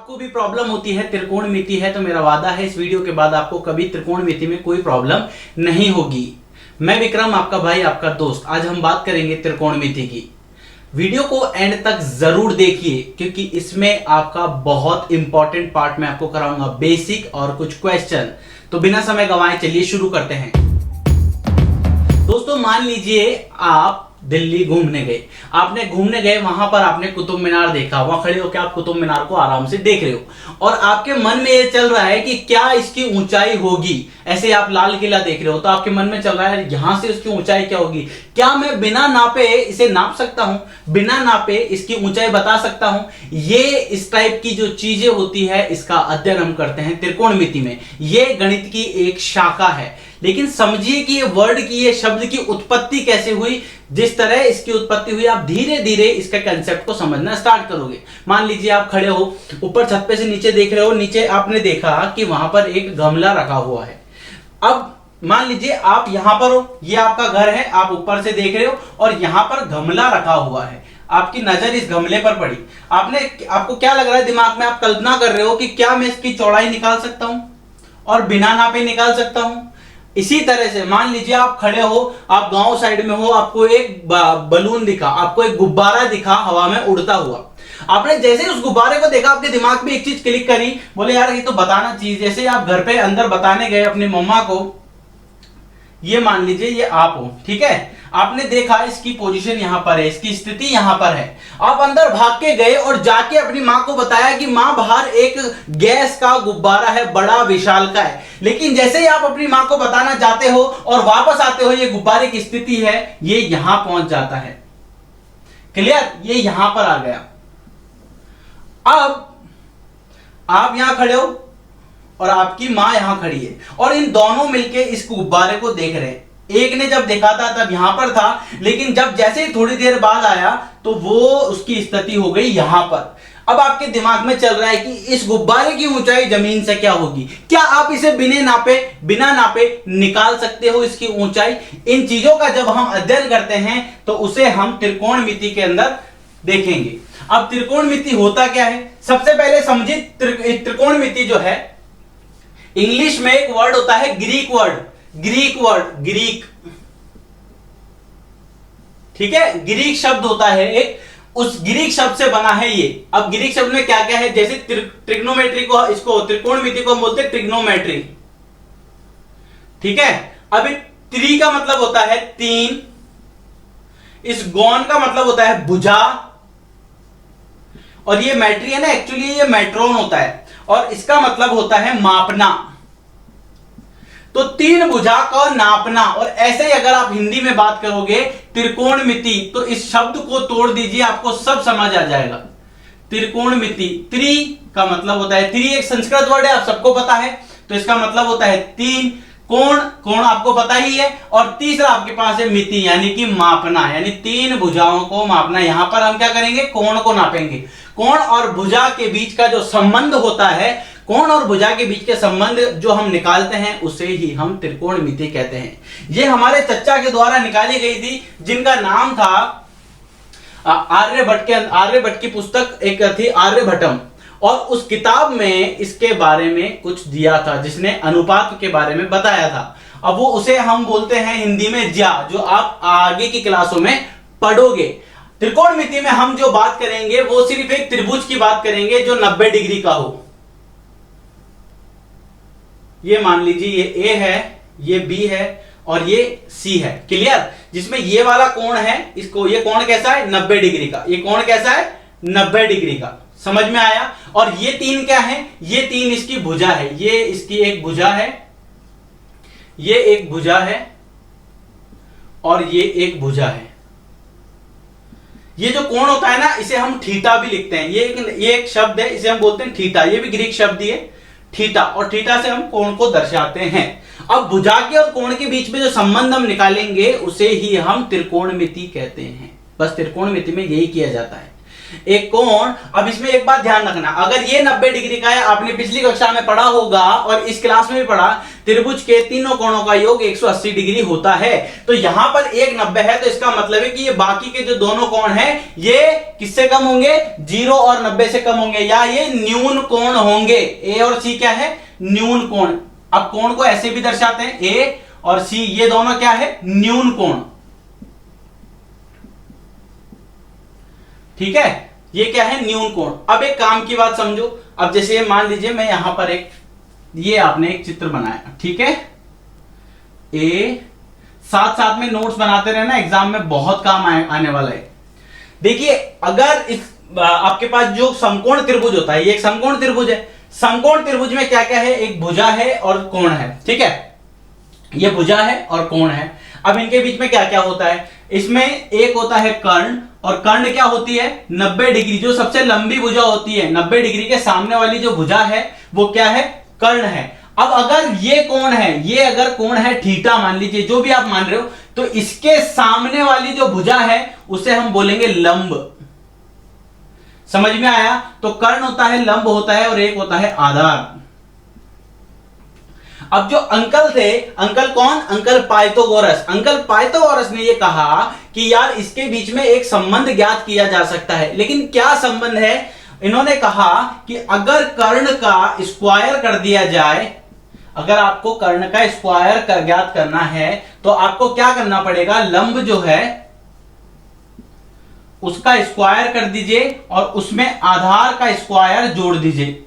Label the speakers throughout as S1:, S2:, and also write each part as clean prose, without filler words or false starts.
S1: आपको भी प्रॉब्लम होती है त्रिकोणमिति है तो मेरा वादा है इस वीडियो के बाद आपको कभी त्रिकोणमिति में कोई प्रॉब्लम नहीं होगी। मैं विक्रम आपका भाई आपका दोस्त, आज हम बात करेंगे त्रिकोणमिति की। वीडियो को एंड तक जरूर देखिए क्योंकि इसमें आपका बहुत इंपॉर्टेंट पार्ट मैं आपको कराऊंगा, बेसिक और कुछ क्वेश्चन। तो बिना समय गंवाए चलिए शुरू करते हैं। दोस्तों मान लीजिए आप दिल्ली घूमने गए, आपने घूमने गए, वहां पर आपने कुतुब मीनार देखा, वहां खड़े होकर आप कुतुब मीनार को आराम से देख रहे हो और आपके मन में ये चल रहा है कि क्या इसकी ऊंचाई होगी। ऐसे आप लाल किला देख रहे हो तो आपके मन में चल रहा है यहां से उसकी ऊंचाई क्या होगी, क्या मैं बिना नापे इसे नाप सकता हूं, बिना नापे इसकी ऊंचाई बता सकता हूं। ये इस टाइप की जो चीजें होती है इसका अध्ययन हम करते हैं त्रिकोणमिति में। ये गणित की एक शाखा है, लेकिन समझिए कि ये वर्ड की, ये शब्द की उत्पत्ति कैसे हुई। जिस तरह इसकी उत्पत्ति हुई आप धीरे धीरे इसका कंसेप्ट को समझना स्टार्ट करोगे। मान लीजिए आप खड़े हो, ऊपर छत पे से नीचे देख रहे हो, नीचे आपने देखा कि वहां पर एक गमला रखा हुआ है। अब मान लीजिए आप यहां पर हो, ये आपका घर है, आप ऊपर से देख रहे हो और यहां पर गमला रखा हुआ है। आपकी नजर इस गमले पर पड़ी, आपको क्या लग रहा है दिमाग में, आप कल्पना कर रहे हो कि क्या मैं इसकी चौड़ाई निकाल सकता हूं और बिना नापे निकाल सकता हूं। इसी तरह से मान लीजिए आप खड़े हो, आप गांव साइड में हो, आपको एक बलून दिखा, आपको एक गुब्बारा दिखा हवा में उड़ता हुआ। आपने जैसे उस गुब्बारे को देखा आपके दिमाग में एक चीज क्लिक करी, बोले यार ये तो बताना चाहिए। जैसे आप घर पे अंदर बताने गए अपनी मम्मा को, ये मान लीजिए ये आप हो, ठीक है, आपने देखा इसकी पोजीशन यहां पर है, इसकी स्थिति यहां पर है। आप अंदर भाग के गए और जाके अपनी मां को बताया कि मां बाहर एक गैस का गुब्बारा है, बड़ा विशाल का है। लेकिन जैसे ही आप अपनी मां को बताना जाते हो और वापस आते हो, ये गुब्बारे की स्थिति है, ये यहां पहुंच जाता है। क्लियर, ये यहां पर आ गया। अब आप यहां खड़े हो और आपकी मां यहां खड़ी है और इन दोनों मिलके इस गुब्बारे को देख रहे हैं। एक ने जब देखा था तब यहां पर था, लेकिन जब जैसे ही थोड़ी देर बाद आया तो वो उसकी स्थिति हो गई यहां पर। अब आपके दिमाग में चल रहा है कि इस गुब्बारे की ऊंचाई जमीन से क्या होगी। क्या आप इसे बिना नापे निकाल सकते हो इसकी ऊंचाई। इन चीजों का जब हम अध्ययन करते हैं तो उसे हम त्रिकोणमिति के अंदर देखेंगे। अब त्रिकोणमिति होता क्या है, सबसे पहले समझिए त्रिकोणमिति जो है, इंग्लिश में एक वर्ड होता है ग्रीक, ठीक है, ग्रीक शब्द होता है एक, उस ग्रीक शब्द से बना है ये। अब ग्रीक शब्द में क्या क्या है, जैसे ट्रिग्नोमेट्री को, इसको त्रिकोणमिति को बोलते हैं ट्रिग्नोमेट्री, ठीक है। अभी त्रि का मतलब होता है तीन, इस गौन का मतलब होता है भुजा, और ये मैट्री है ना, एक्चुअली ये मैट्रोन होता है और इसका मतलब होता है मापना। तो तीन भुजा को नापना। और ऐसे ही अगर आप हिंदी में बात करोगे त्रिकोणमिति, तो इस शब्द को तोड़ दीजिए, आपको सब समझ आ जाएगा। त्रिकोणमिति, त्रि का मतलब होता है, त्रि एक संस्कृत वर्ड है, आप सबको पता है, तो इसका मतलब होता है तीन। कोण आपको पता ही है, और तीसरा आपके पास है मिति, यानी कि मापना, यानी तीन भुजाओं को मापना। यहां पर हम क्या करेंगे, कोण को नापेंगे। कोण और भुजा के बीच का जो संबंध होता है, कोण और भुजा के बीच के संबंध जो हम निकालते हैं उसे ही हम त्रिकोणमिति कहते हैं। ये हमारे चच्चा के द्वारा निकाली गई थी, जिनका नाम था आर्यभट्ट की पुस्तक एक थी आर्यभट्टम, और उस किताब में इसके बारे में कुछ दिया था, जिसने अनुपात के बारे में बताया था। अब वो उसे हम बोलते हैं हिंदी में ज्या, जो आप आगे की क्लासों में पढ़ोगे। त्रिकोणमिति में हम जो बात करेंगे वो सिर्फ एक त्रिभुज की बात करेंगे जो 90 डिग्री का हो। ये मान लीजिए ये ए है, ये बी है और ये सी है। क्लियर, जिसमें ये वाला कोण है, इसको, ये कोण कैसा है, 90 डिग्री का। ये कोण कैसा है, 90 डिग्री का। समझ में आया। और ये तीन क्या है, ये तीन इसकी भुजा है, ये इसकी एक भुजा है, ये एक भुजा है और ये एक भुजा है। ये जो कोण होता है ना, इसे हम थीटा भी लिखते हैं। ये एक शब्द है, इसे हम बोलते हैं थीटा। ये भी ग्रीक शब्द ही है थीटा, और थीटा से हम कोण को दर्शाते हैं। अब भुजा के और कोण के बीच में जो संबंध हम निकालेंगे उसे ही हम त्रिकोणमिति कहते हैं। बस त्रिकोणमिति में यही किया जाता है। एक कोण, अब इसमें एक बात ध्यान रखना, अगर ये 90 डिग्री का है, आपने पिछली कक्षा में पढ़ा होगा और इस क्लास में भी पढ़ा त्रिभुज के तीनों कोणों का योग 180 डिग्री होता है। तो यहां पर एक 90 है, तो इसका मतलब है कि ये बाकी के जो दोनों कोण हैं ये किससे कम होंगे, 0 और 90 से कम होंगे, या ये न्यून कोण होंगे। ए और सी क्या है, न्यून कोण। अब कोण को ऐसे भी दर्शाते हैं, ए और सी ये दोनों क्या है, न्यून कोण। ठीक है, ये क्या है, न्यून कोण। अब एक काम की बात समझो, अब जैसे मान लीजिए मैं यहां पर ये आपने एक चित्र बनाया, ठीक है, साथ साथ में नोट्स बनाते रहना, एग्जाम में बहुत काम आने वाला है। देखिए अगर इस आपके पास जो समकोण त्रिभुज होता है, ये एक समकोण त्रिभुज है। समकोण त्रिभुज में क्या क्या है, एक भुजा है और कोण है, ठीक है, ये भुजा है और कोण है। अब इनके बीच में क्या क्या होता है, इसमें एक होता है कर्ण, और कर्ण क्या होती है, 90 डिग्री, जो सबसे लंबी भुजा होती है, 90 डिग्री के सामने वाली जो भुजा है वो क्या है, कर्ण है। अब अगर ये कोण है, ये अगर कोण है थीटा मान लीजिए, जो भी आप मान रहे हो, तो इसके सामने वाली जो भुजा है उसे हम बोलेंगे लंब। समझ में आया? तो कर्ण होता है, लंब होता है, और एक होता है आधार। अब जो अंकल थे, अंकल कौन, अंकल पाइथागोरस, अंकल पाइथागोरस ने ये कहा कि यार इसके बीच में एक संबंध ज्ञात किया जा सकता है। लेकिन क्या संबंध है, इन्होंने कहा कि अगर कर्ण का स्क्वायर कर दिया जाए, अगर आपको कर्ण का स्क्वायर ज्ञात करना है तो आपको क्या करना पड़ेगा, लंब जो है उसका स्क्वायर कर दीजिए और उसमें आधार का स्क्वायर जोड़ दीजिए।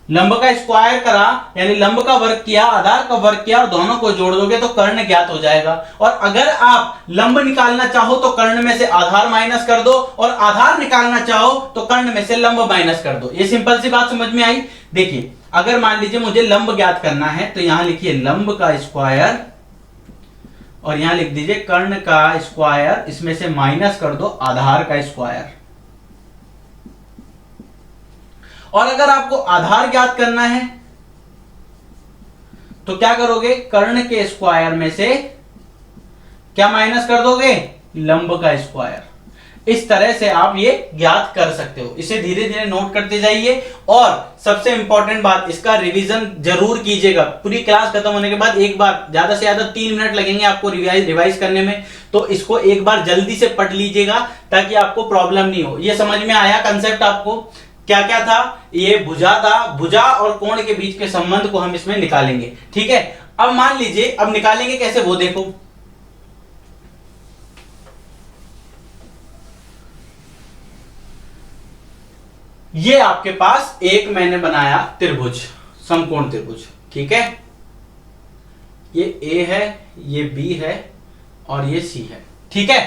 S1: लंब का स्क्वायर करा यानी लंब का वर्ग किया, आधार का वर्ग किया, और दोनों को जोड़ दोगे तो कर्ण ज्ञात हो जाएगा। और अगर आप लंब निकालना चाहो तो कर्ण में से आधार माइनस कर दो, और आधार निकालना चाहो तो कर्ण में से लंब माइनस कर दो। ये सिंपल सी बात समझ में आई। देखिए अगर मान लीजिए मुझे लंब ज्ञात करना है, तो यहां लिखिए लंब का स्क्वायर, और यहां लिख दीजिए कर्ण का स्क्वायर, इसमें से माइनस कर दो आधार का स्क्वायर। और अगर आपको आधार ज्ञात करना है तो क्या करोगे, कर्ण के स्क्वायर में से क्या माइनस कर दोगे, लंब का स्क्वायर। इस तरह से आप ये ज्ञात कर सकते हो। इसे धीरे धीरे नोट करते जाइए, और सबसे इंपॉर्टेंट बात, इसका रिवीजन जरूर कीजिएगा। पूरी क्लास खत्म होने के बाद एक बार, ज्यादा से ज्यादा 3 मिनट लगेंगे आपको रिवाइज करने में, तो इसको एक बार जल्दी से पढ़ लीजिएगा ताकि आपको प्रॉब्लम नहीं हो। ये समझ में आया कंसेप्ट आपको, क्या क्या था, ये भुजा था, भुजा और कोण के बीच के संबंध को हम इसमें निकालेंगे। ठीक है, अब मान लीजिए, अब निकालेंगे कैसे वो देखो। ये आपके पास एक मैंने बनाया त्रिभुज, समकोण त्रिभुज, ठीक है, ये ए है, ये बी है और ये सी है, ठीक है।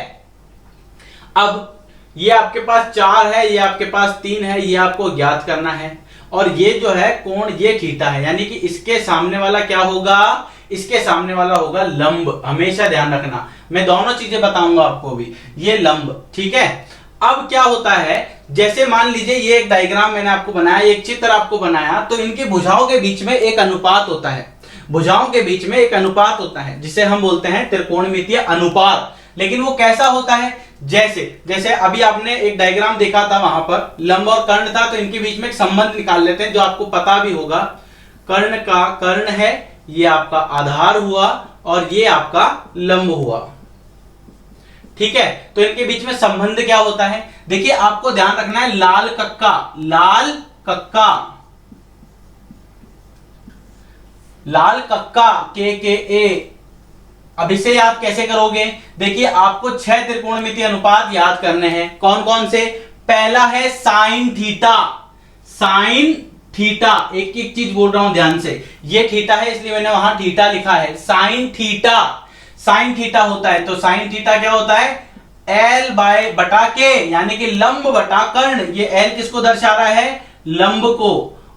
S1: अब ये आपके पास 4 है, ये आपके पास 3 है, ये आपको ज्ञात करना है। और ये जो है कोण, ये थीटा है, यानी कि इसके सामने वाला क्या होगा, इसके सामने वाला होगा लंब। हमेशा ध्यान रखना, मैं दोनों चीजें बताऊंगा आपको भी। ये लंब, ठीक है। अब क्या होता है, जैसे मान लीजिए ये एक डायग्राम मैंने आपको बनाया, एक चित्र आपको बनाया, तो इनकी भुजाओं के बीच में एक अनुपात होता है। भुजाओं के बीच में एक अनुपात होता है जिसे हम बोलते हैं त्रिकोणमितीय अनुपात। लेकिन वो कैसा होता है, जैसे जैसे अभी आपने एक डायग्राम देखा था, वहां पर लंब और कर्ण था, तो इनके बीच में एक संबंध निकाल लेते हैं जो आपको पता भी होगा। कर्ण का कर्ण है, ये आपका आधार हुआ और ये आपका लंब हुआ, ठीक है। तो इनके बीच में संबंध क्या होता है, देखिए आपको ध्यान रखना है, लाल कक्का, लाल कक्का, लाल कक्का के ए। अब इसे याद कैसे करोगे, देखिए आपको 6 त्रिकोणमितीय अनुपात याद करने हैं। कौन कौन से, पहला है साइन थीटा, साइन थीटा, एक एक चीज बोल रहा हूं ध्यान से, ये थीटा है इसलिए मैंने वहां थीटा लिखा है, साइन थीटा, साइन थीटा होता है। तो साइन थीटा क्या होता है, एल बाय बटा के, यानी कि लंब बटा कर्ण। ये एल किसको दर्शा रहा है, लंब को,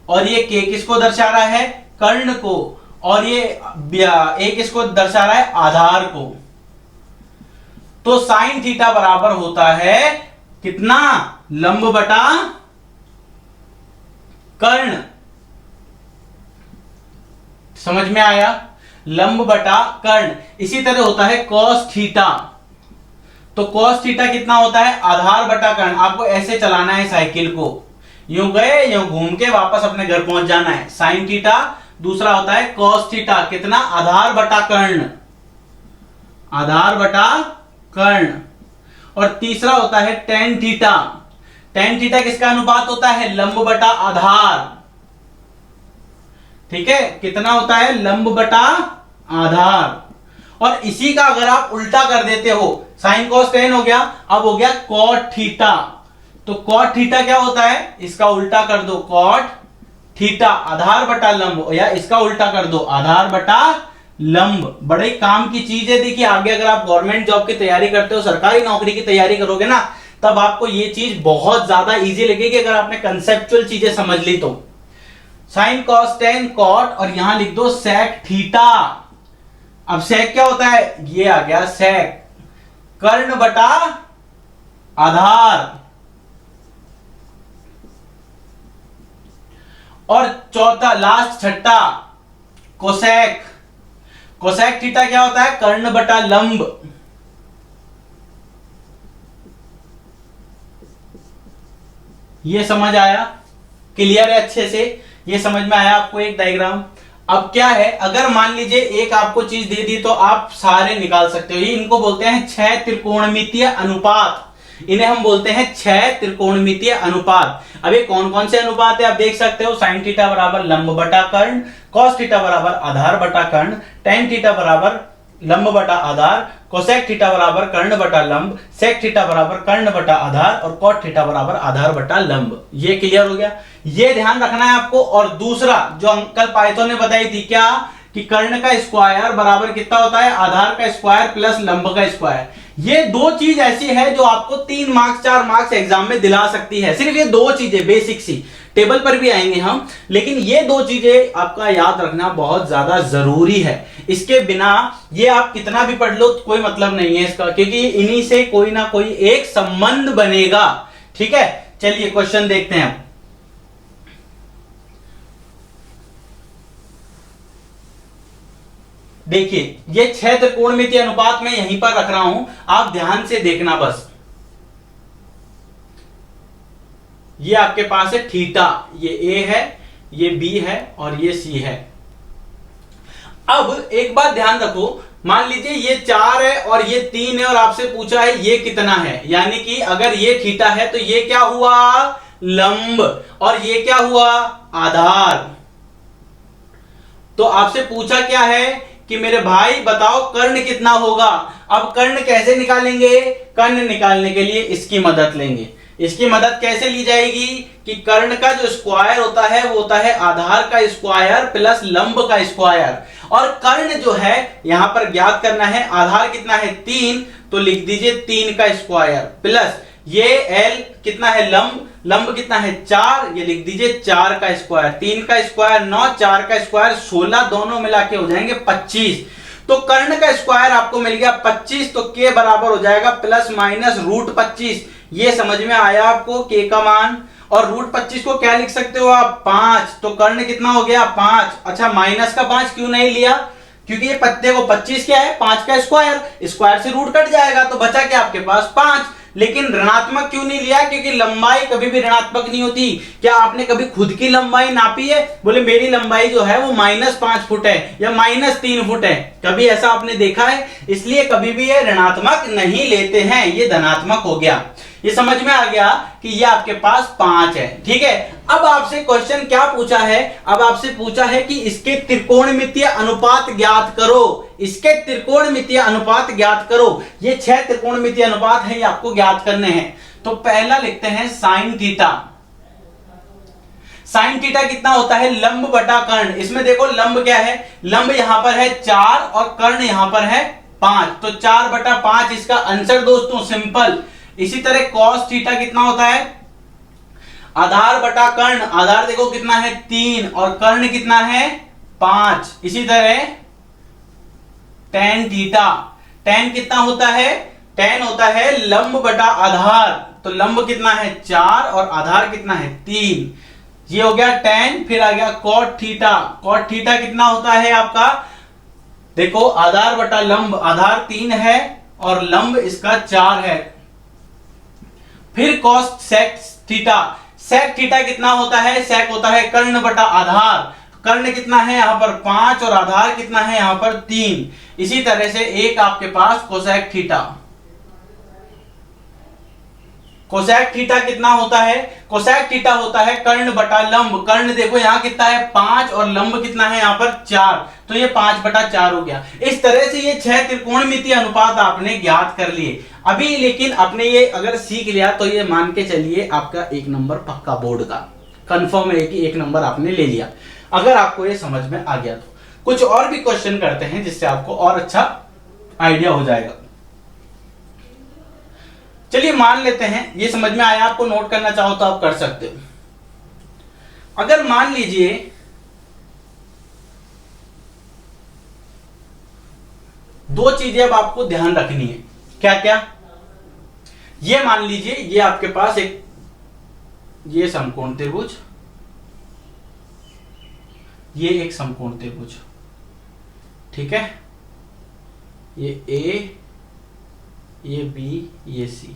S1: और ये के किसको दर्शा रहा है, कर्ण को, और ये ए किसको दर्शा रहा है, आधार को। तो साइन थीटा बराबर होता है कितना, लंब बटा कर्ण। समझ में आया, लंब बटा कर्ण। इसी तरह होता है कॉस थीटा, तो कॉस थीटा कितना होता है, आधार बटा कर्ण। आपको ऐसे चलाना है साइकिल को, यूं गए यूं घूम के वापस अपने घर पहुंच जाना है। साइन थीटा दूसरा होता है कॉस थीटा, कितना, आधार बटा कर्ण, आधार बटा कर्ण, और तीसरा होता है टेन थीटा। टेन थीटा किसका अनुपात होता है, लंब बटा आधार, ठीक है, कितना होता है, लंब बटा आधार। और इसी का अगर आप उल्टा कर देते हो, साइन कॉस टेन हो गया, अब हो गया कॉट थीटा, तो कॉट थीटा क्या होता है, इसका उल्टा कर दो, कॉट थीटा आधार बटा लंब, या इसका उल्टा कर दो, आधार बटा लंब। बड़े काम की चीज है। देखिए आगे अगर आप गवर्नमेंट जॉब की तैयारी करते हो, सरकारी नौकरी की तैयारी करोगे ना, तब आपको ये चीज बहुत ज्यादा इजी लगेगी अगर आपने कंसेप्चुअल चीजें समझ ली तो। साइन कॉस टेन कॉट, और यहां लिख दो सेक थीटा। अब सेक क्या होता है, ये आ गया सेक, कर्ण बटा आधार। और चौथा लास्ट छठा कोसेक, कोसेक थीटा क्या होता है, कर्ण बटा लंब। ये समझ आया, क्लियर है अच्छे से, ये समझ में आया आपको एक डायग्राम। अब क्या है, अगर मान लीजिए एक आपको चीज दे दी तो आप सारे निकाल सकते हो। ये इनको बोलते हैं छह त्रिकोणमितीय अनुपात, इन्हें हम बोलते हैं छह त्रिकोणमितीय अनुपात। अब ये कौन कौन से अनुपात है आप देख सकते हो, साइन थीटा बराबर लंब बटा कर्ण, कॉस थीटा बराबर आधार बटा कर्ण, टेन थीटा बराबर लंब बटा आधार, कोसेक थीटा बराबर कर्ण बटा लंब, सेक थीटा बराबर कर्ण बटा आधार, और कॉट थीटा बराबर आधार बटा लंब। ये क्लियर हो गया, ये ध्यान रखना है आपको। और दूसरा जो अंकल पाइथन ने बताई थी क्या, कि कर्ण का स्क्वायर बराबर कितना होता है, आधार का स्क्वायर प्लस लंब का स्क्वायर। ये दो चीज ऐसी है जो आपको 3 मार्क्स 4 मार्क्स एग्जाम में दिला सकती है। सिर्फ ये दो चीजें बेसिक सी, टेबल पर भी आएंगे हम, लेकिन ये दो चीजें आपका याद रखना बहुत ज्यादा जरूरी है। इसके बिना ये आप कितना भी पढ़ लो कोई मतलब नहीं है इसका, क्योंकि इन्हीं से कोई ना कोई एक संबंध बनेगा। ठीक है, चलिए क्वेश्चन देखते हैं। देखिए ये 6 त्रिकोणमितीय अनुपात मैं यहीं पर रख रहा हूं, आप ध्यान से देखना बस। ये आपके पास है थीटा, ये ए है, ये बी है और ये सी है। अब एक बात ध्यान रखो, मान लीजिए ये 4 है और ये 3 है और आपसे पूछा है ये कितना है, यानी कि अगर ये थीटा है तो ये क्या हुआ, लंब, और ये क्या हुआ, आधार। तो आपसे पूछा क्या है कि मेरे भाई बताओ कर्ण कितना होगा। अब कर्ण कैसे निकालेंगे, कर्ण निकालने के लिए इसकी मदद लेंगे। इसकी मदद कैसे ली जाएगी कि कर्ण का जो स्क्वायर होता है वो होता है आधार का स्क्वायर प्लस लंब का स्क्वायर, और कर्ण जो है यहां पर ज्ञात करना है, आधार कितना है 3, तो लिख दीजिए 3 का स्क्वायर प्लस ये l कितना है लंब, लंब कितना है 4, ये लिख दीजिए 4 का स्क्वायर, 3 का स्क्वायर 9, 4 का स्क्वायर 16, दोनों मिला के हो जाएंगे 25। तो कर्ण का स्क्वायर आपको मिल गया 25, तो k बराबर हो जाएगा प्लस माइनस रूट 25। ये समझ में आया आपको k का मान। और रूट 25 को क्या लिख सकते हो आप, 5, तो कर्ण कितना हो गया 5। अच्छा माइनस का 5 क्यों नहीं लिया, क्योंकि ये पत्ते को 25 क्या है 5 का स्क्वायर, स्क्वायर से रूट कट जाएगा तो बचा क्या आपके पास 5। लेकिन ऋणात्मक क्यों नहीं लिया, क्योंकि लंबाई कभी भी ऋणात्मक नहीं होती। क्या आपने कभी खुद की लंबाई नापी है, बोले मेरी लंबाई जो है वो -5 फुट है या -3 फुट है, कभी ऐसा आपने देखा है? इसलिए कभी भी ये ऋणात्मक नहीं लेते हैं, ये धनात्मक हो गया। ये समझ में आ गया कि ये आपके पास 5 है। ठीक है, अब आपसे क्वेश्चन क्या पूछा है, अब आपसे पूछा है कि इसके त्रिकोणमितीय अनुपात ज्ञात करो, इसके त्रिकोणमितीय अनुपात ज्ञात करो। ये 6 त्रिकोणमितीय अनुपात है, ये आपको ज्ञात करने हैं। तो पहला लिखते हैं साइन थीटा। साइन थीटा कितना होता है, लंब बटा कर्ण। इसमें देखो लंब क्या है, लंब यहां पर है 4 और कर्ण यहां पर है 5, तो 4/5 इसका आंसर दोस्तों, सिंपल। इसी तरह कॉस थीटा कितना होता है, आधार बटा कर्ण, आधार देखो कितना है 3 और कर्ण कितना है 5। इसी तरह टेन थीटा, टेन कितना होता है, टेन होता है लंब बटा आधार, तो लंब कितना है 4 और आधार कितना है 3। ये हो गया टेन। फिर आ गया कॉट थीटा, कॉट थीटा कितना होता है आपका, देखो आधार बटा लंब, आधार 3 है और लंब इसका 4 है। फिर cos sec theta, sec theta कितना होता है, सेक होता है कर्ण बटा आधार, कर्ण कितना है यहां पर 5 और आधार कितना है यहां पर 3। इसी तरह से एक आपके पास कोसेक थीटा। कोसेक थीटा कितना होता है? कोसेक थीटा होता है कर्ण बटा लंब। कर्ण देखो यहां कितना है 5 और लंब कितना है यहां पर 4, तो ये 5/4 हो गया। इस तरह से ये 6 त्रिकोणमितीय अनुपात आपने ज्ञात कर लिए। अभी लेकिन आपने ये अगर सीख लिया तो ये मान के चलिए आपका 1 नंबर पक्का बोर्ड का कंफर्म है कि 1 नंबर आपने ले लिया, अगर आपको ये समझ में आ गया तो। कुछ और भी क्वेश्चन करते हैं जिससे आपको और अच्छा आइडिया हो जाएगा। चलिए मान लेते हैं ये समझ में आया, आपको नोट करना चाहो तो आप कर सकते हो। अगर मान लीजिए दो चीजें अब आपको ध्यान रखनी है। क्या क्या? ये मान लीजिए ये आपके पास एक ये समकोण त्रिभुज, ये एक समकोण त्रिभुज, ठीक है, ये ए, ये बी, ये सी,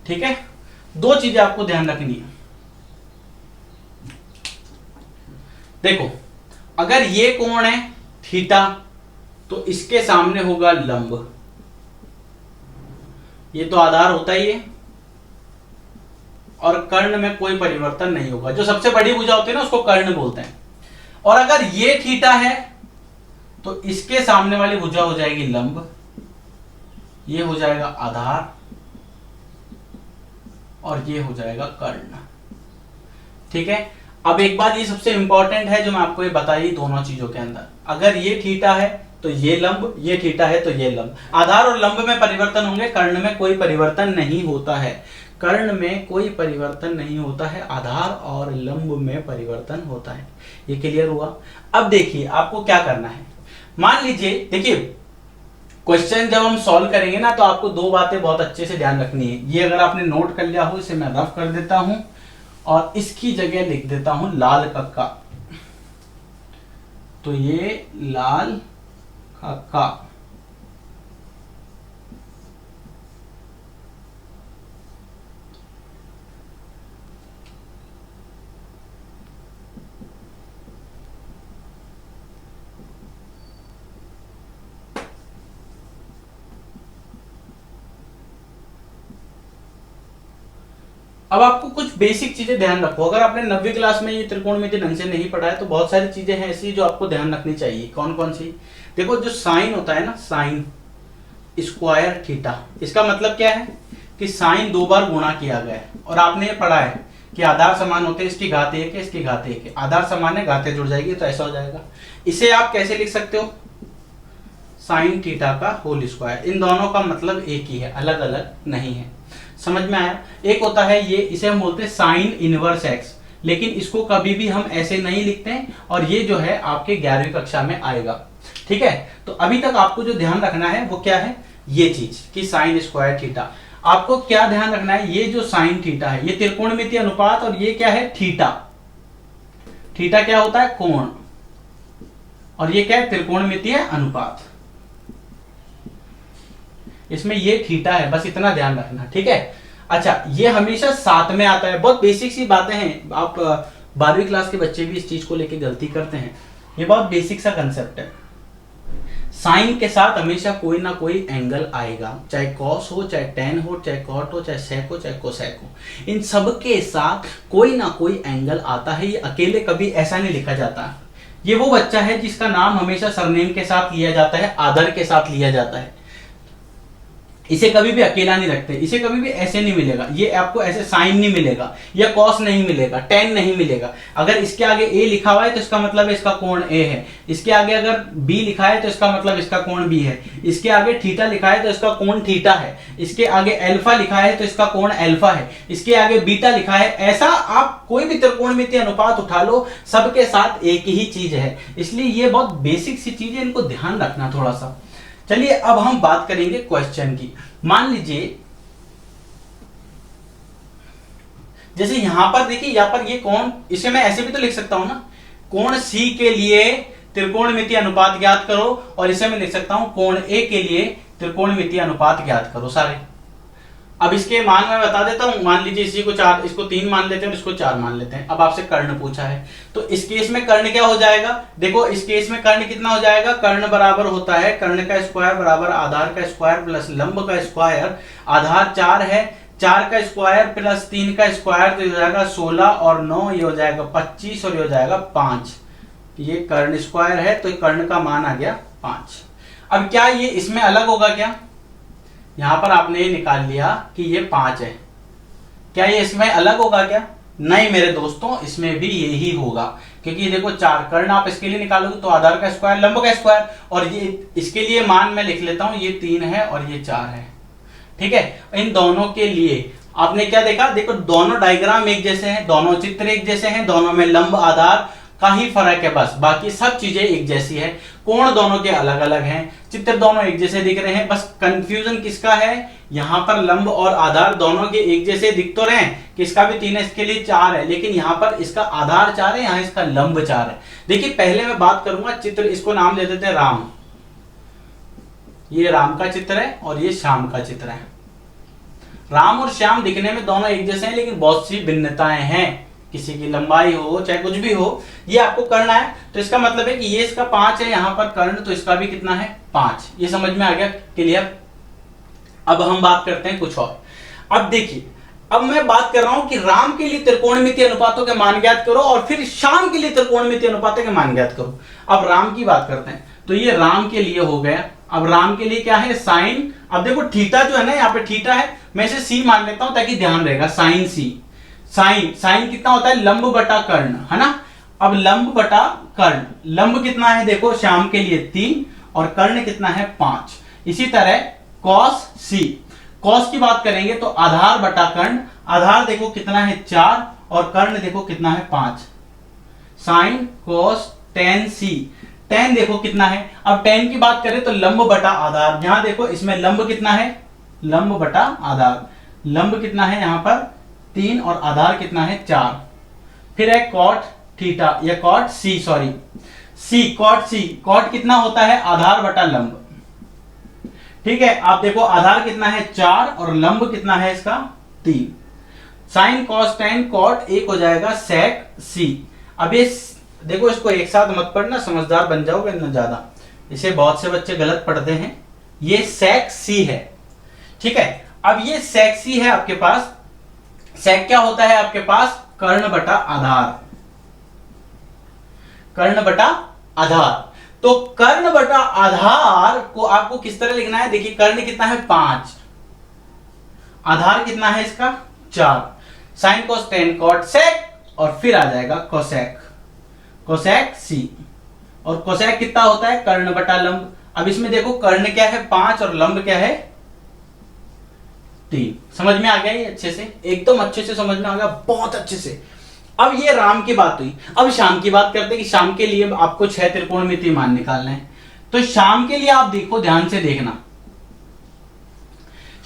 S1: ठीक है। दो चीजें आपको ध्यान रखनी है। देखो अगर ये कोण है थीटा तो इसके सामने होगा लंब, ये तो आधार होता ही है, और कर्ण में कोई परिवर्तन नहीं होगा। जो सबसे बड़ी भुजा होती है ना उसको कर्ण बोलते हैं। और अगर ये थीटा है तो इसके सामने वाली भुजा हो जाएगी लंब, ये हो जाएगा आधार, और ये हो जाएगा कर्ण, ठीक है। अब एक बात ये सबसे इंपॉर्टेंट है जो मैं आपको ये बताई दोनों चीजों के अंदर, अगर ये थीटा है तो ये लंब, ये थीटा है तो ये लंब। आधार और लंब में परिवर्तन होंगे, कर्ण में कोई परिवर्तन नहीं होता है। कर्ण में कोई परिवर्तन नहीं होता है, आधार और लंब में परिवर्तन होता है। ये क्लियर हुआ? अब देखिए आपको क्या करना है। मान लीजिए देखिए क्वेश्चन जब हम सॉल्व करेंगे ना तो आपको दो बातें बहुत अच्छे से ध्यान रखनी है। ये अगर आपने नोट कर लिया हो इसे मैं रफ कर देता हूं और इसकी जगह लिख देता हूं लाल कक्का। तो ये लाल कक्का, अब आपको कुछ बेसिक चीजें ध्यान रखो। अगर आपने 9वीं क्लास में ये त्रिकोणमिति ढंग से नहीं पढ़ा है तो बहुत सारी चीजें हैं ऐसी जो आपको ध्यान रखनी चाहिए। कौन कौन सी? देखो जो साइन होता है ना, साइन स्क्वायर थीटा, इसका मतलब क्या है कि साइन 2 बार गुणा किया गया है। और आपने ये पढ़ा है कि आधार समान होते हैं, इसकी घात 1 है, इसकी घात 1 है, आधार समान है, घातें जुड़ जाएगी तो ऐसा हो जाएगा। इसे आप कैसे लिख सकते हो? साइन थीटा का होल स्क्वायर। इन दोनों का मतलब एक ही है, अलग अलग नहीं है। समझ में आया? एक होता है ये, इसे हम बोलते हैं साइन इनवर्स एक्स, लेकिन इसको कभी भी हम ऐसे नहीं लिखते हैं, और ये जो है आपके 11वीं कक्षा में आएगा, ठीक है। तो अभी तक आपको जो ध्यान रखना है वो क्या है? ये चीज कि साइन स्क्वायर थीटा। आपको क्या ध्यान रखना है? ये जो साइन थीटा है ये त्रिकोणमितीय अनुपात, और ये क्या है? थीटा। थीटा क्या होता है? कोण, और ये क्या है? त्रिकोणमितीय अनुपात। इसमें ये थीटा है, बस इतना ध्यान रखना, ठीक है। अच्छा, ये हमेशा साथ में आता है। बहुत बेसिक सी बातें हैं, आप 12वीं क्लास के बच्चे भी इस चीज को लेके गलती करते हैं। ये बहुत बेसिक सा कंसेप्ट है। साइन के साथ हमेशा कोई ना कोई एंगल आएगा, चाहे कॉस हो, चाहे टेन हो, चाहे कॉट हो, चाहे सेक हो, चाहे कोसेक हो। इन सब के साथ कोई ना कोई एंगल आता है। ये अकेले कभी ऐसा नहीं लिखा जाता। ये वो बच्चा है जिसका नाम हमेशा सरनेम के साथ लिया जाता है, आदर के साथ लिया जाता है। इसे कभी भी अकेला नहीं रखते, इसे कभी भी ऐसे नहीं मिलेगा। ये आपको ऐसे साइन नहीं मिलेगा, या कॉस नहीं मिलेगा, टेन नहीं मिलेगा। अगर इसके आगे ए लिखा हुआ है तो इसका मतलब इसका कोण ए है। इसके आगे अगर बी लिखा है तो इसका मतलब इसका कोण बी है। इसके आगे थीटा लिखा है तो इसका कोण थीटा है। इसके आगे अल्फा लिखा है तो इसका कोण अल्फा है। इसके आगे बीटा लिखा है। ऐसा आप कोई भी त्रिकोणमितीय अनुपात उठा लो, सबके साथ एक ही चीज है। इसलिए ये बहुत बेसिक सी चीज है, इनको ध्यान रखना थोड़ा सा। चलिए अब हम बात करेंगे क्वेश्चन की। मान लीजिए जैसे यहां पर देखिए, यहां पर ये कोण, इसे मैं ऐसे भी तो लिख सकता हूं ना, कोण सी के लिए त्रिकोणमितीय अनुपात ज्ञात करो, और इसे मैं लिख सकता हूं कोण ए के लिए त्रिकोणमितीय अनुपात ज्ञात करो सारे। अब इसके मान मैं बता देता हूं। मान लीजिए इसी को 4, इसको 3 मान लेते हैं और इसको 4 मान लेते हैं। अब आपसे कर्ण पूछा है, तो इस केस में कर्ण क्या हो जाएगा? देखो इस केस में कर्ण कितना हो जाएगा? कर्ण बराबर होता है कर्ण का स्क्वायर बराबर आधार का स्क्वायर प्लस लंब का स्क्वायर। आधार 4 है, 4 का स्क्वायर प्लस 3 का स्क्वायर, तो ये हो जाएगा 16 और 9 ये हो जाएगा 25 और ये हो जाएगा 5। ये कर्ण स्क्वायर है, तो कर्ण का मान आ गया 5। अब क्या ये इसमें अलग होगा क्या? यहां पर आपने ये निकाल लिया कि ये 5 है, क्या ये इसमें अलग होगा क्या? नहीं मेरे दोस्तों, इसमें भी यही होगा, क्योंकि देखो 4 कर्ण आप इसके लिए निकालोगे तो आधार का स्क्वायर लंब का स्क्वायर, और ये इसके लिए मान मैं लिख लेता हूं, ये 3 है और ये 4 है। ठीक है, इन दोनों के लिए आपने क्या देखा? देखो दोनों डायग्राम एक जैसे हैं, दोनों चित्र एक जैसे हैं, दोनों में लंब आधार का ही फर्क है बस, बाकी सब चीजें एक जैसी है। कोण दोनों के अलग अलग हैं, चित्र दोनों एक जैसे दिख रहे हैं, बस कंफ्यूजन किसका है? यहां पर लंब और आधार दोनों के एक जैसे दिख तो रहे हैं कि इसका भी 3 है, इसके लिए 4 है, लेकिन यहां पर इसका आधार 4 है, यहां इसका लंब 4 है। देखिए पहले मैं बात करूंगा चित्र, इसको नाम दे देते हैं राम। ये राम का चित्र है और ये श्याम का चित्र है। राम और श्याम दिखने में दोनों एक जैसे हैं, लेकिन बहुत सी भिन्नताएं हैं, किसी की लंबाई हो चाहे कुछ भी हो, ये आपको करना है। तो इसका मतलब है कि ये इसका 5 है यहां पर कर्ण, तो इसका भी कितना है? 5। ये समझ में आ गया? क्लियर? अब हम बात करते हैं कुछ और। अब देखिए, अब मैं बात कर रहा हूं कि राम के लिए त्रिकोणमितीय अनुपातों के मान ज्ञात करो और फिर श्याम के लिए त्रिकोणमितीय अनुपातों के मान ज्ञात करो। अब राम की बात करते हैं, तो ये राम के लिए हो गया। अब राम के लिए क्या है? साइन। अब देखो थीटा जो है ना, यहाँ पे थीटा है, मैं इसे सी मान लेता हूं ताकि ध्यान रहेगा। साइन सी, साइन कितना होता है? लंब बटा कर्ण, है ना। अब लंब बटा कर्ण, लंब कितना है? देखो श्याम के लिए 3 और कर्ण कितना है? 5। इसी तरह कॉस सी, कॉस की बात करेंगे तो आधार बटा कर्ण, आधार देखो कितना है? 4 और कर्ण देखो कितना है? 5। साइन कॉस टेन सी, टेन देखो कितना है? अब टेन की बात करें तो लंब बटा आधार, यहां देखो इसमें लंब कितना है? लंब बटा आधार, लंब कितना है यहां पर? 3 और आधार कितना है? 4। फिर है कॉट थीटा या cot C, sorry C, cot C, cot कितना होता है? आधार बटा लंब। ठीक है, आप देखो आधार कितना है? 4 और लंब कितना है इसका? 3। साइन कॉस टेन कॉट, एक हो जाएगा सेक सी। अब ये देखो, इसको एक साथ मत पढ़ना, समझदार बन जाओगे ना ज्यादा, इसे बहुत से बच्चे गलत पढ़ते हैं। ये सेक सी है। ठीक है, अब ये सेक सी है आपके पास। सेक क्या होता है आपके पास? कर्ण बटा आधार, कर्ण बटा आधार। तो कर्ण बटा आधार को आपको किस तरह लिखना है? देखिए कर्ण कितना है? 5, आधार कितना है इसका? 4। Sine cos tan cot sec और फिर आ जाएगा कोसेक, कोसेक सी। और कोसेक कितना होता है? कर्ण बटा लंब। अब इसमें देखो कर्ण क्या है? 5 और लंब क्या है? 3। समझ में आ गया ये अच्छे से? एकदम अच्छे से समझ में आ गया, बहुत अच्छे से। अब ये राम की बात हुई। अब श्याम की बात करते हैं कि श्याम के लिए आपको 6 त्रिकोणमितीय मान निकालना है। तो श्याम के लिए आप देखो, ध्यान से देखना,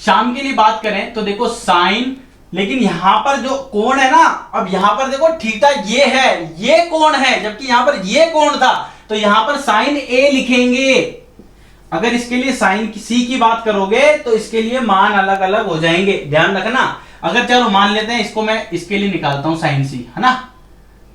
S1: श्याम के लिए बात करें तो देखो साइन, लेकिन यहां पर जो कोण है ना, अब यहां पर देखो थीटा ये है, ये कोण है, जबकि यहां पर ये कोण था, तो यहां पर साइन ए लिखेंगे। अगर इसके लिए साइन सी की बात करोगे तो इसके लिए मान अलग अलग हो जाएंगे, ध्यान रखना। अगर चलो मान लेते हैं इसको, मैं इसके लिए निकालता हूं साइन सी, है ना,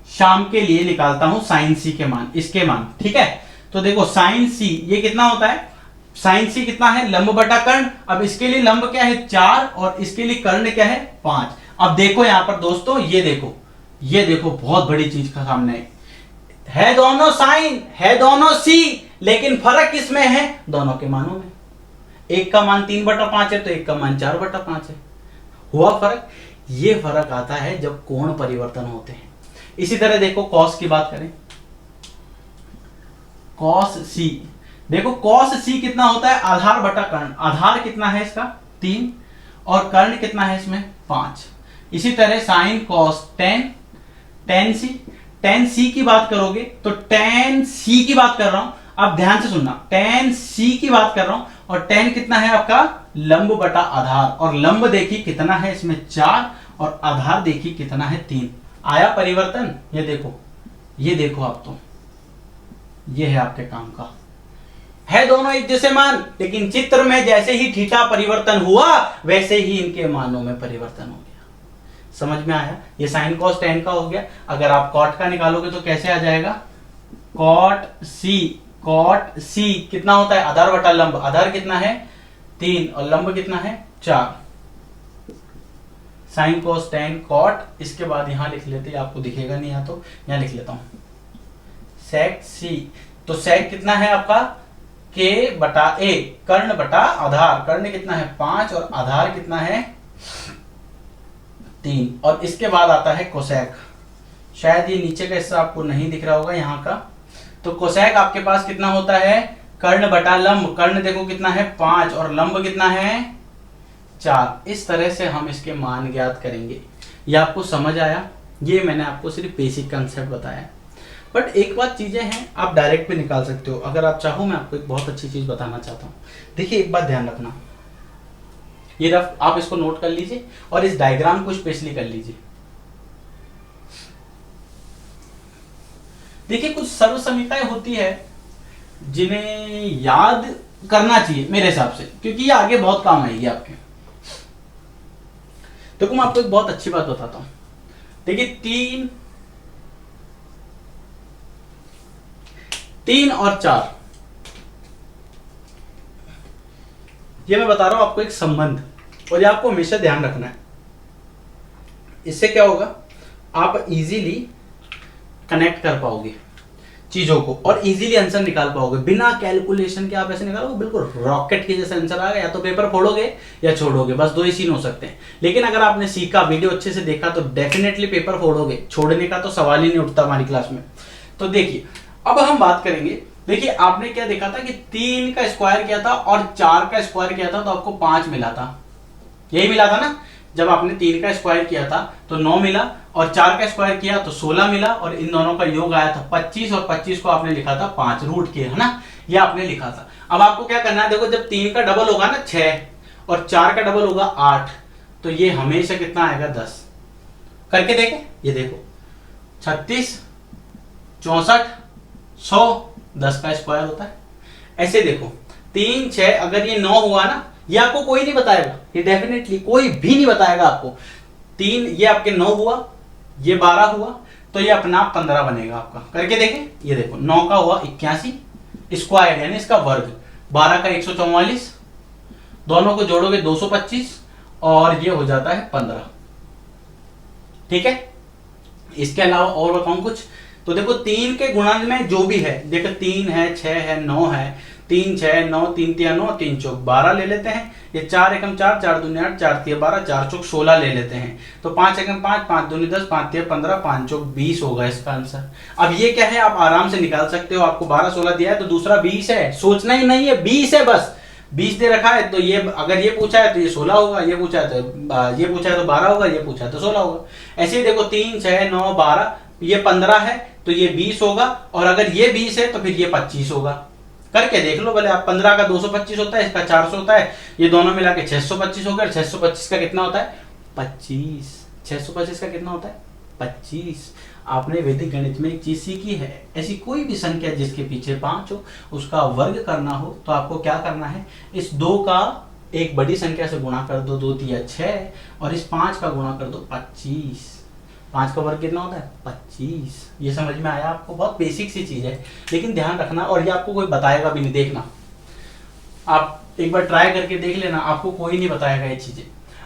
S1: शाम के लिए निकालता हूं साइन सी के मान, इसके मान। ठीक है, तो देखो साइन सी ये कितना होता है? साइन सी कितना है? लंब बटा कर्ण। अब इसके लिए लंब क्या है? 4 और इसके लिए कर्ण क्या है? 5। अब देखो यहां पर दोस्तों, ये देखो, ये देखो, बहुत बड़ी चीज का सामने है दोनों साइन, है दोनों सी, लेकिन फर्क किसमें है? दोनों के मानों में। एक का मान 3/5 है तो एक का मान 4/5 है। हुआ फर्क? ये फर्क आता है जब कोण परिवर्तन होते हैं। इसी तरह देखो कॉस की बात करें, कॉस सी, देखो कॉस सी कितना होता है? आधार बटा कर्ण, आधार कितना है इसका? 3 और कर्ण कितना है इसमें? 5। इसी तरह साइन कॉस टेन, टेन सी, टेन सी की बात करोगे तो टेन सी की बात कर रहा हूं, अब ध्यान से सुनना, टेन सी की बात कर रहा हूं, और टेन कितना है आपका? लंब बटा आधार, और लंब देखिए कितना है इसमें? 4 और आधार देखिए कितना है? 3। आया परिवर्तन? ये देखो, ये देखो आप, तो ये है आपके काम का। है दोनों एक जैसे मान, लेकिन चित्र में जैसे ही थीटा परिवर्तन हुआ वैसे ही इनके मानों में परिवर्तन हो गया। समझ में आया? ये साइन कॉस टेन का हो गया। अगर आप कॉट का निकालोगे तो कैसे आ जाएगा? कॉट सी कितना होता है? आधार बटा लंब। आधार कितना है? 3 और लंब कितना है? 4। Sine cos tan cot. इसके बाद यहां लिख लेते हैं, आपको दिखेगा नहीं यहाँ, तो यहां लिख लेता हूं सेक सी। तो सेक कितना है आपका? के बटा ए, कर्ण बटा आधार। कर्ण कितना है? 5 और आधार कितना है? 3। और इसके बाद आता है कोसेक। शायद ये नीचे का हिस्सा आपको नहीं दिख रहा होगा यहाँ का। तो कोसेक आपके पास कितना होता है? कर्ण बटा लंब। कर्ण देखो कितना है? 5 और लंब कितना है? 4। इस तरह से हम इसके मान ज्ञात करेंगे। ये आपको समझ आया? ये मैंने आपको सिर्फ बेसिक कंसेप्ट बताया, बट एक बात चीजें हैं आप डायरेक्ट भी निकाल सकते हो। अगर आप चाहो, मैं आपको एक बहुत अच्छी चीज बताना चाहता हूँ। देखिए एक बात ध्यान रखना, ये रफ आप इसको नोट कर लीजिए और इस डायग्राम को स्पेशली कर लीजिए। देखिए कुछ सर्व समीकरणें होती है जिन्हें याद करना चाहिए मेरे हिसाब से, क्योंकि ये आगे बहुत काम आएगी आपके। देखो मैं आपको एक बहुत अच्छी बात बताता हूं। देखिए 3 और 4, ये मैं बता रहा हूं आपको एक संबंध, और ये आपको हमेशा ध्यान रखना है। इससे क्या होगा? आप इजीली कनेक्ट कर पाओगे चीजों को और इजीली आंसर निकाल पाओगे बिना कैलकुलेशन के। आप ऐसे निकालोगे बिल्कुल रॉकेट के जैसे आंसर आएगा। या तो पेपर फोड़ोगे या छोड़ोगे, बस 2 ही सीन हो सकते हैं। लेकिन अगर आपने सीखा, वीडियो अच्छे से देखा, तो डेफिनेटली पेपर फोड़ोगे। छोड़ने का तो सवाल ही नहीं उठता हमारी क्लास में। तो देखिए अब हम बात करेंगे। देखिए आपने क्या देखा था कि 3 का स्क्वायर किया था और 4 का स्क्वायर किया था तो आपको 5 मिला था। यही मिला था ना? जब आपने 3 का स्क्वायर किया था तो 9 मिला, और 4 का स्क्वायर किया तो 16 मिला, और इन दोनों का योग आया था 25, और 25 को आपने लिखा था 5 रूट के, है ना? ये आपने लिखा था। अब आपको क्या करना है? देखो जब 3 का डबल होगा ना 6, और 4 का डबल होगा 8, तो ये हमेशा कितना आएगा? 10। करके देखें, ये देखो 36, 64, 100, 10 का स्क्वायर होता है। ऐसे देखो 3, 6, अगर ये 9 हुआ ना, ये आपको कोई नहीं बताएगा, ये डेफिनेटली कोई भी नहीं बताएगा आपको। 3 ये आपके 9 हुआ, ये 12 हुआ, तो ये अपना 15 बनेगा आपका। करके देखें, ये देखो 9 का हुआ 81 स्क्वायर यानी इसका वर्ग, 12 का 144, दोनों को जोड़ोगे 225, और ये हो जाता है 15। ठीक है? इसके अलावा और बताऊं कुछ? तो देखो 3 के गुणन में जो भी है, देखो 3 है, 6 है, 9 है, 3, 6, 9, 3 3 9, 3 चौक 12 ले लेते हैं। ये 4 एकम 4, 4 दूनी 8, 4 3 12, 4 चौक 16 ले लेते हैं। तो 5 एकम 5, 5 दूनी 10, 5 3 15, 5 चौक 20 होगा इसका आंसर। अब ये क्या है? आप आराम से निकाल सकते हो। आपको 12 16 दिया है तो दूसरा 20 है, सोचना ही नहीं है, 20 है बस। 20 दे रखा है तो ये, अगर ये पूछा है तो ये 16 होगा, ये पूछा है तो 12 होगा, ये पूछा है तो 16 होगा। ऐसे ही देखो 3 6 9 12, ये 15 है तो ये 20 होगा, और अगर ये 20 है तो फिर ये 25 होगा। करके देख लो भले आप। 15 का 225 होता है, इसका 400 होता है, ये दोनों मिला के 625 हो गया। 625 का कितना होता है? 25। 625 का कितना होता है? 25। आपने वैदिक गणित में एक चीज सीखी है, ऐसी कोई भी संख्या जिसके पीछे 5 हो, उसका वर्ग करना हो तो आपको क्या करना है? इस 2 का एक बड़ी संख्या से गुणा कर दो, 2 3 6, और इस 5 का गुणा कर दो 25। 5 का वर्ग कितना होता है? 25। ये समझ में आया आपको? बहुत बेसिक सी चीज है, लेकिन ध्यान रखना, और ये आपको कोई बताएगा भी नहीं। देखना, आप एक बार ट्राई करके देख लेना, आपको कोई नहीं बताएगा ये चीजें।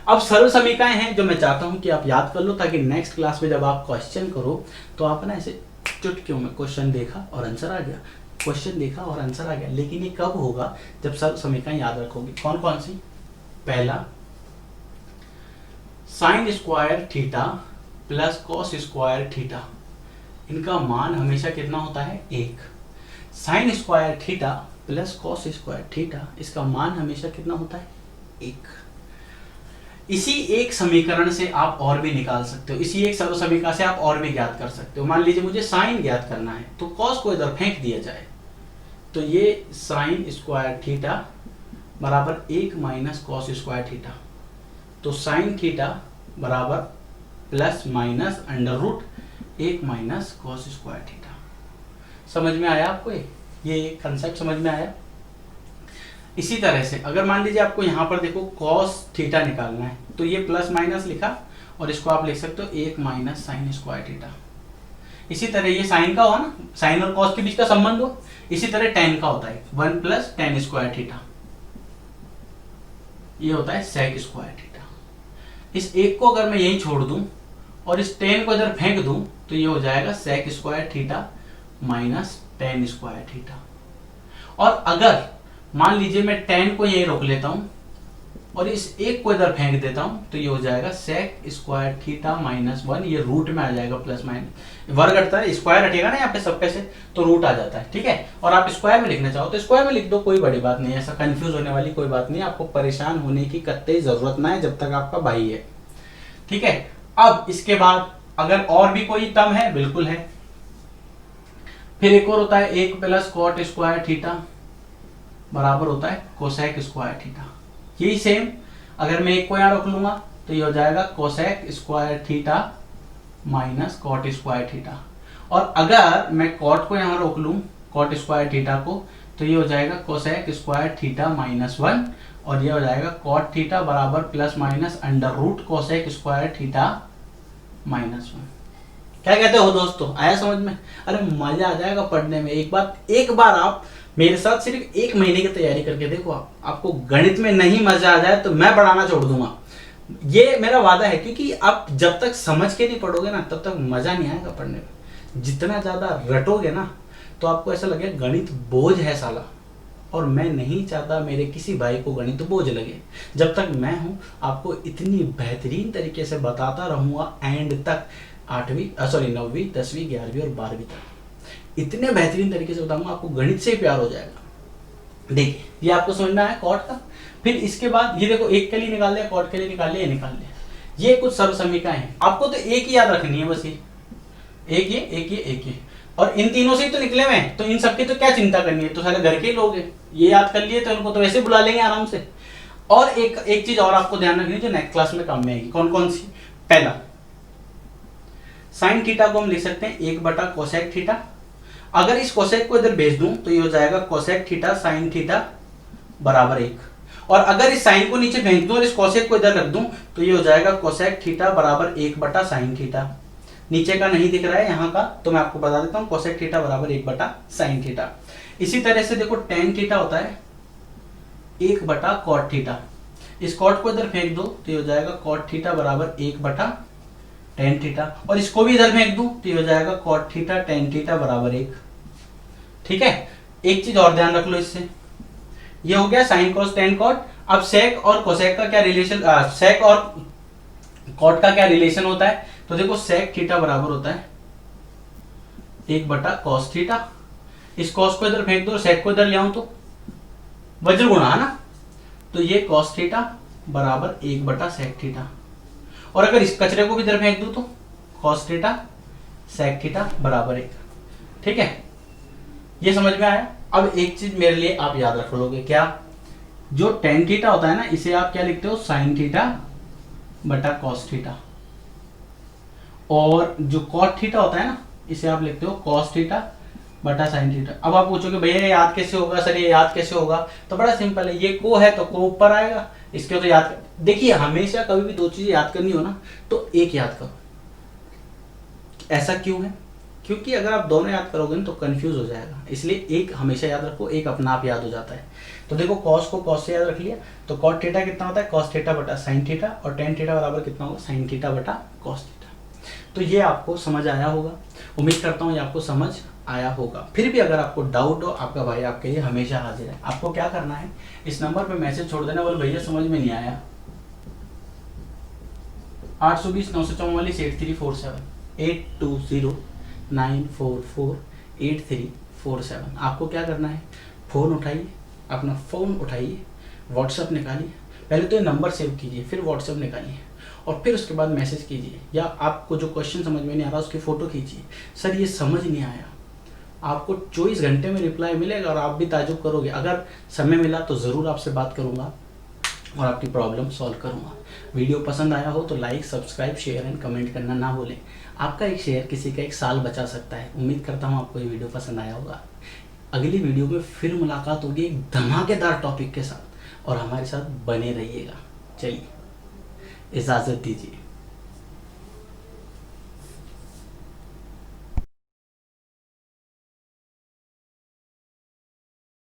S1: अब सरल समीकरण हैं जो मैं चाहता हूं कि आप याद कर लो, ताकि नेक्स्ट क्लास में जब आप क्वेश्चन करो तो आप ना ऐसे चुटकियों में क्वेश्चन देखा और आंसर आ गया, क्वेश्चन देखा और आंसर आ गया। लेकिन ये कब होगा? जब सरल समीकरण याद रखोगे। कौन कौन सी? पहला, sine square theta plus cos square theta, इनका मान हमेशा कितना होता है? 1। Sine square theta plus cos square theta, इसका मान हमेशा कितना होता है? 1। इसी एक समीकरण से आप और भी निकाल सकते हो, इसी एक सर्व समीकरण से आप और भी ज्ञात कर सकते हो। मान लीजिए मुझे साइन ज्ञात करना है, तो कॉस को इधर फेंक दिया जाए, तो ये साइन स्क्वायर थीटा बराबर 1 माइनस कॉस स्क्वायर थीटा, तो साइन थीटा बराबर plus minus under root 1 minus cos square theta. समझ में आया आपको? ये कंसेप्ट समझ में आया? इसी तरह से अगर मान लीजिए आपको यहाँ पर देखो कॉस थीटा निकालना है, तो ये प्लस माइनस लिखा और इसको आप लिख सकते हो 1 माइनस साइन स्क्वायर थीटा। इसी तरह ये साइन का हुआ ना, साइन और कॉस के बीच का संबंध हो, इसी तरह टेन का होता है 1 प्लस टेन स्क्वायर थीटा, ये होता है सेक स्क्वायर थीटा। इस एक को अगर मैं यही छोड़ दूं और इस टेन को इधर फेंक दूं तो ये हो जाएगा sec square theta minus tan square theta. और अगर मान लीजिए मैं टेन को यही रोक लेता हूं और इस एक को इधर फेंक देता हूं तो ये हो जाएगा सेक स्क्वायर थीटा माइनस 1, ये रूट में आ जाएगा, प्लस माइनस वर्ग हटता है, स्क्वायर हटेगा ना यहाँ पे सबके से, तो रूट आ जाता है। ठीक है, और आप स्क्वायर में लिखना चाहो तो स्क्वायर में लिख दो, कोई बड़ी बात नहीं है, ऐसा कंफ्यूज होने वाली कोई बात नहीं है, आपको परेशान होने की कतई जरूरत ना है जब तक आपका भाई है। ठीक है, अब इसके बाद अगर और भी कोई टर्म है, बिल्कुल है। फिर एक और होता है 1 प्लस कॉट स्क्वायर थीटा बराबर होता है कोसेक स्क्वायर थीटा। यही सेम अगर मैं एक को यहां रख लूंगा तो ये हो जाएगा cosec square theta minus cot square theta. और अगर मैं कॉट को यहां रोक लूं, कॉट स्क्वायर थीटा को, तो ये हो जाएगा कोसेक स्क्वायर थीटा माइनस 1 और ये हो जाएगा कॉट थीटा बराबर plus minus under root cosec square theta minus 1। क्या कहते हो दोस्तों, आया समझ में? अरे मजा आ जाएगा पढ़ने में। एक बार आप मेरे साथ सिर्फ 1 महीने की तैयारी करके देखो, आपको गणित में नहीं मजा आ जाए तो मैं पढ़ाना छोड़ दूंगा, ये मेरा वादा है। क्योंकि आप जब तक समझ के नहीं पढ़ोगे ना तब तक मजा नहीं आएगा पढ़ने में। जितना ज्यादा रटोगे ना तो आपको ऐसा लगेगा गणित बोझ है साला, और मैं नहीं चाहता मेरे किसी भाई को गणित बोझ लगे। जब तक मैं हूं आपको इतनी बेहतरीन तरीके से बताता रहूंगा एंड तक, 9वीं 10वीं 11वीं और 12वीं तक इतने बेहतरीन तरीके से बताऊंगा, आपको गणित से ही प्यार हो जाएगा। देखिए ये आपको समझना है कॉट का। फिर इसके बाद ये देखो, एक के लिए निकाल लिया, कॉट के लिए निकाल लिया, ये निकाल लिया। ये कुछ सर्वसमीकाएं हैं, आपको तो एक ही याद रखनी है बस, ये एक ये एक ये एक ये, और इन तीनों से ही तो निकले हुए, तो इन सबकी तो क्या चिंता करनी है, तो सारे घर के लोग हैं, ये याद कर लिए तो इनको तो वैसे बुला लेंगे आराम से। और एक चीज और आपको ध्यान रखनी है जो नेक्स्ट क्लास में काम में आएगी। कौन कौन सी? पहला, साइन थीटा को हम लिख सकते हैं 1 बटा कोसेक थीटा। अगर इस कोसेक को इधर भेज दूं तो ये हो जाएगा कोसेक थीटा साइन थीटा बराबर 1। और अगर इस साइन को नीचे फेंक दूं और इस कोसेक को इधर रख दूं तो ये हो जाएगा कोसेक थीटा बराबर 1 बटा साइन थीटा। नीचे का नहीं दिख रहा है यहाँ का, तो मैं आपको बता देता हूँ, कोसेक थीटा बराबर 1 बटा साइन थीटा। इसी तरह से देखो टेन थीटा होता है 1 बटा कॉट थीटा। इस कॉट को इधर फेंक दो तो ये हो जाएगा कॉट थीटा बराबर 1 बटा टेन थीटा, और इसको भी इधर फेंक दूं तो ये हो जाएगा कॉट थीटा टेन थीटा बराबर 1। ठीक है, एक चीज और ध्यान रख लो इससे, ये हो गया साइन कॉस टेन कॉट। अब सेक और कोसेक का क्या रिलेशन, सेक और कॉट का क्या रिलेशन होता है, तो देखो सेक थीटा बराबर होता है 1 बटा कॉस थीटा। इस कॉस को इधर फेंक दो, सेक को इधर ले आऊं तो वज्र गुणा है ना, तो ये कॉस थीटा बराबर 1 बटा सेक थीटा। और अगर इस कचरे को भी इधर फेंक दूं तो कॉस थीटा सेक थीटा बराबर 1। ठीक है, ये समझ में आया। अब एक चीज मेरे लिए आप याद रख लोगे, क्या? जो टेन थीटा होता है ना, इसे आप क्या लिखते हो, साइन थीटा बटा कॉस थीटा। और जो कॉट थीटा होता है ना, इसे आप लिखते हो कॉस थीटा बटा साइन थीटा। अब आप पूछोगे भैया ये याद कैसे होगा सर, ये याद कैसे होगा? तो बड़ा सिंपल है, ये को है तो को ऊपर आएगा, इसके तो याद देखिए, हमेशा कभी भी दो चीजें याद करनी हो ना तो एक याद करो। ऐसा क्यों है? क्योंकि अगर आप दोनों याद करोगे ना तो कंफ्यूज हो जाएगा, इसलिए एक हमेशा याद रखो, एक अपना आप याद हो जाता है। तो देखो कॉस को कॉस से याद रख लिया, तो कॉट थीटा कितना होता है, कॉस थीटा बटा साइन थीटा, और टेन थीटा बराबर कितना होगा, साइन थीटा बटा कॉस थीटा। तो ये आपको समझ आया होगा, उम्मीद करता हूँ ये आपको समझ आया होगा। फिर भी अगर आपको डाउट हो, आपका भाई आपके लिए हमेशा हाजिर है। आपको क्या करना है, इस नंबर पे मैसेज छोड़ देना, बोले भैया समझ में नहीं आया, 820 944 8347 8209448347। आपको क्या करना है, फ़ोन उठाइए, अपना फ़ोन उठाइए, व्हाट्सएप निकालिए, पहले तो ये नंबर सेव कीजिए, फिर व्हाट्सएप निकालिए, और फिर उसके बाद मैसेज कीजिए, या आपको जो क्वेश्चन समझ में नहीं आ रहा उसकी फ़ोटो खींचिए, सर ये समझ नहीं आया। आपको 24 घंटे में रिप्लाई मिलेगा और आप भी ताजुब करोगे। अगर समय मिला तो ज़रूर आपसे बात करूँगा और आपकी प्रॉब्लम सॉल्व करूँगा। वीडियो पसंद आया हो तो like, subscribe, share and comment करना ना भूलें। आपका एक शेयर किसी का एक साल बचा सकता है। उम्मीद करता हूँ आपको ये वीडियो पसंद आया होगा। अगली वीडियो में फिर मुलाकात होगी एक धमाकेदार टॉपिक के साथ, और हमारे साथ बने रहिएगा। चलिए इजाज़त दीजिए।